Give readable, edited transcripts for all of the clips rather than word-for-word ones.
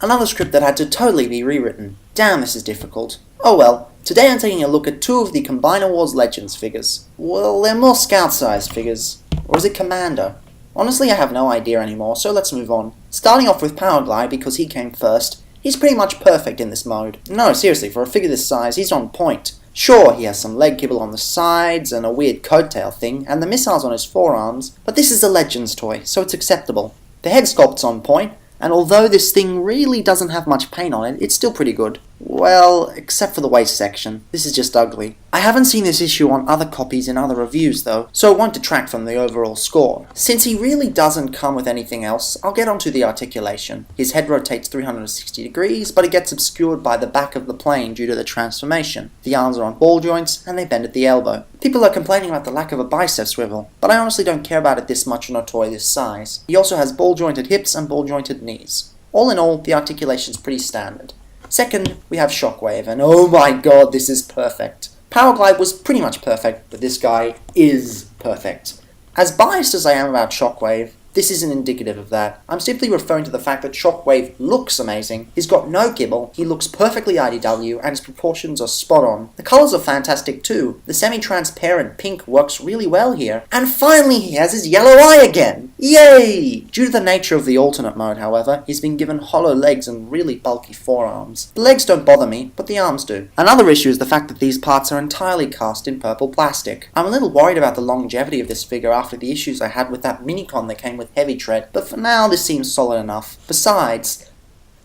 Another script that had to totally be rewritten. Damn, this is difficult. Oh well, today I'm taking a look at two of the Combiner Wars Legends figures. Well, they're more scout-sized figures. Or is it Commander? Honestly, I have no idea anymore, so let's move on. Starting off with Powerglide because he came first. He's pretty much perfect in this mode. No, seriously, for a figure this size, he's on point. Sure, he has some leg kibble on the sides and a weird coattail thing, and the missiles on his forearms, but this is a Legends toy, so it's acceptable. The head sculpt's on point, and although this thing really doesn't have much paint on it, it's still pretty good. Well, except for the waist section. This is just ugly. I haven't seen this issue on other copies in other reviews though, so it won't detract from the overall score. Since he really doesn't come with anything else, I'll get onto the articulation. His head rotates 360 degrees, but it gets obscured by the back of the plane due to the transformation. The arms are on ball joints, and they bend at the elbow. People are complaining about the lack of a bicep swivel, but I honestly don't care about it this much on a toy this size. He also has ball jointed hips and ball jointed knees. All in all, the articulation's pretty standard. Second, we have Shockwave, and oh my god, this is perfect. Powerglide was pretty much perfect, but this guy is perfect. As biased as I am about Shockwave, this isn't indicative of that. I'm simply referring to the fact that Shockwave looks amazing, he's got no gibble, he looks perfectly IDW, and his proportions are spot on. The colours are fantastic too. The semi-transparent pink works really well here. And finally he has his yellow eye again! Yay! Due to the nature of the alternate mode, however, he's been given hollow legs and really bulky forearms. The legs don't bother me, but the arms do. Another issue is the fact that these parts are entirely cast in purple plastic. I'm a little worried about the longevity of this figure after the issues I had with that minicon that came with heavy tread, but for now this seems solid enough. Besides,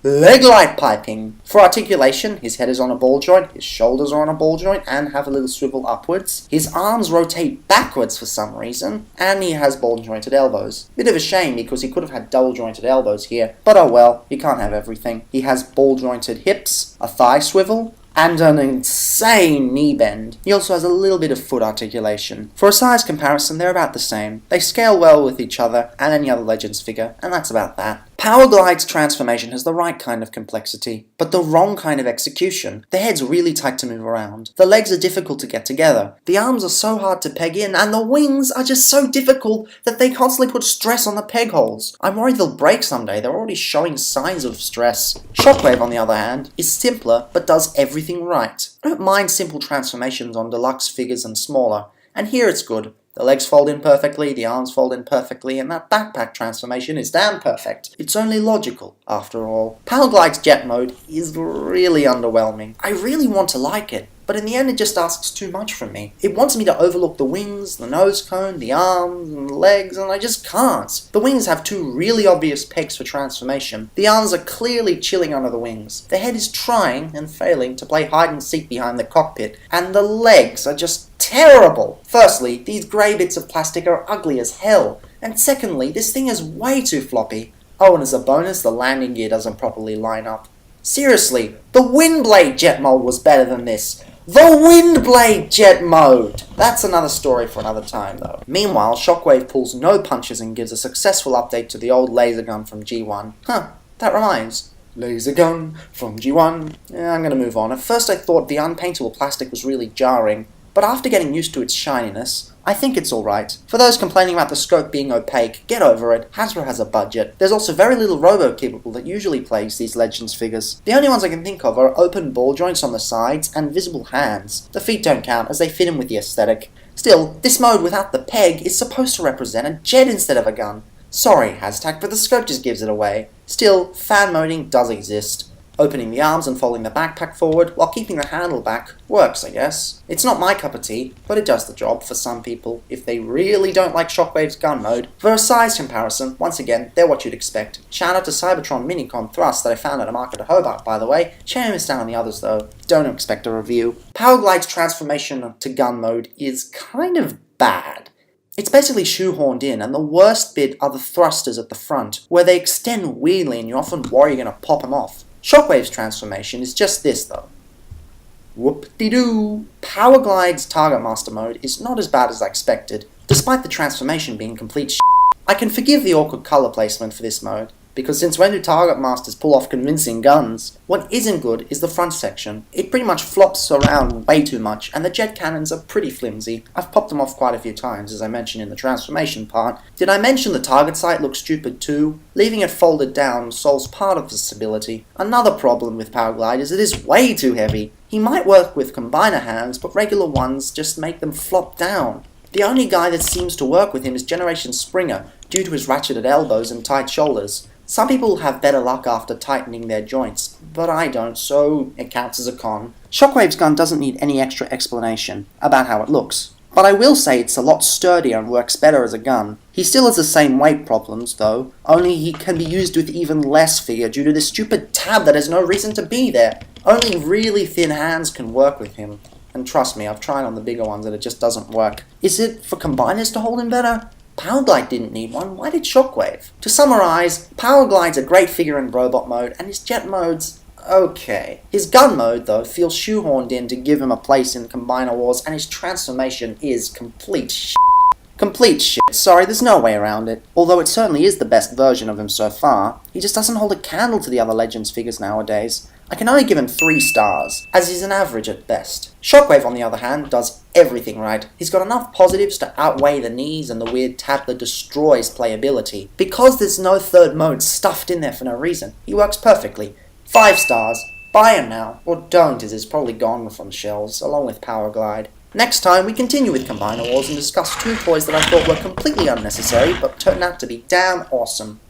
leg light piping. For articulation, his head is on a ball joint, his shoulders are on a ball joint and have a little swivel upwards. His arms rotate backwards for some reason, and he has ball jointed elbows. Bit of a shame because he could have had double jointed elbows here, but oh well, you can't have everything. He has ball jointed hips, a thigh swivel, and an insane knee bend. He also has a little bit of foot articulation. For a size comparison, they're about the same. They scale well with each other and any other Legends figure, and that's about that. Powerglide's transformation has the right kind of complexity, but the wrong kind of execution. The head's really tight to move around. The legs are difficult to get together. The arms are so hard to peg in, and the wings are just so difficult that they constantly put stress on the peg holes. I'm worried they'll break someday. They're already showing signs of stress. Shockwave, on the other hand, is simpler, but does everything right. I don't mind simple transformations on deluxe figures and smaller, and here it's good. The legs fold in perfectly, the arms fold in perfectly, and that backpack transformation is damn perfect. It's only logical, after all. Powerglide's jet mode is really underwhelming. I really want to like it, but in the end it just asks too much from me. It wants me to overlook the wings, the nose cone, the arms, and the legs, and I just can't. The wings have two really obvious pegs for transformation. The arms are clearly chilling under the wings. The head is trying and failing to play hide and seek behind the cockpit, and the legs are just terrible. Firstly, these grey bits of plastic are ugly as hell, and secondly, this thing is way too floppy. Oh, and as a bonus, the landing gear doesn't properly line up. Seriously, the Windblade jet mode was better than this. The Windblade jet mode! That's another story for another time though. Meanwhile, Shockwave pulls no punches and gives a successful update to the old laser gun from G1. Huh, that reminds. Laser gun from G1. Yeah, I'm gonna move on. At first I thought the unpaintable plastic was really jarring, but after getting used to its shininess, I think it's alright. For those complaining about the scope being opaque, get over it. Hasbro has a budget. There's also very little robo-capable that usually plays these Legends figures. The only ones I can think of are open ball joints on the sides and visible hands. The feet don't count as they fit in with the aesthetic. Still, this mode without the peg is supposed to represent a jet instead of a gun. Sorry, Hashtag, but the scope just gives it away. Still, fan moding does exist. Opening the arms and folding the backpack forward while keeping the handle back works, I guess. It's not my cup of tea, but it does the job for some people if they really don't like Shockwave's gun mode. For a size comparison, once again, they're what you'd expect. Shout out to Cybertron Minicon Thrust that I found at a market at Hobart, by the way. Shame I missed out on the others though. Don't expect a review. Powerglide's transformation to gun mode is kind of bad. It's basically shoehorned in, and the worst bit are the thrusters at the front, where they extend weirdly and you often worry you're going to pop them off. Shockwave's transformation is just this though. Whoop-de-doo! Powerglide's Targetmaster mode is not as bad as I expected, despite the transformation being complete shit. I can forgive the awkward colour placement for this mode, because since when do Targetmasters pull off convincing guns? What isn't good is the front section. It pretty much flops around way too much, and the jet cannons are pretty flimsy. I've popped them off quite a few times, as I mentioned in the transformation part. Did I mention the target sight looks stupid too? Leaving it folded down solves part of the stability. Another problem with Powerglide is it is way too heavy. He might work with combiner hands, but regular ones just make them flop down. The only guy that seems to work with him is Generation Springer, due to his ratcheted elbows and tight shoulders. Some people have better luck after tightening their joints, but I don't, so it counts as a con. Shockwave's gun doesn't need any extra explanation about how it looks, but I will say it's a lot sturdier and works better as a gun. He still has the same weight problems, though, only he can be used with even less figure due to this stupid tab that has no reason to be there. Only really thin hands can work with him. And trust me, I've tried on the bigger ones and it just doesn't work. Is it for combiners to hold him better? Powerglide didn't need one, why did Shockwave? To summarise, Powerglide's a great figure in robot mode, and his jet mode's okay. His gun mode, though, feels shoehorned in to give him a place in Combiner Wars, and his transformation is complete shit. Complete shit, sorry, there's no way around it. Although it certainly is the best version of him so far, he just doesn't hold a candle to the other Legends figures nowadays. I can only give him 3 stars, as he's an average at best. Shockwave, on the other hand, does everything right. He's got enough positives to outweigh the knees and the weird tab that destroys playability. Because there's no third mode stuffed in there for no reason, he works perfectly. 5 stars. Buy him now, or don't, as he's probably gone from shelves, along with Powerglide. Next time, we continue with Combiner Wars and discuss 2 toys that I thought were completely unnecessary, but turned out to be damn awesome.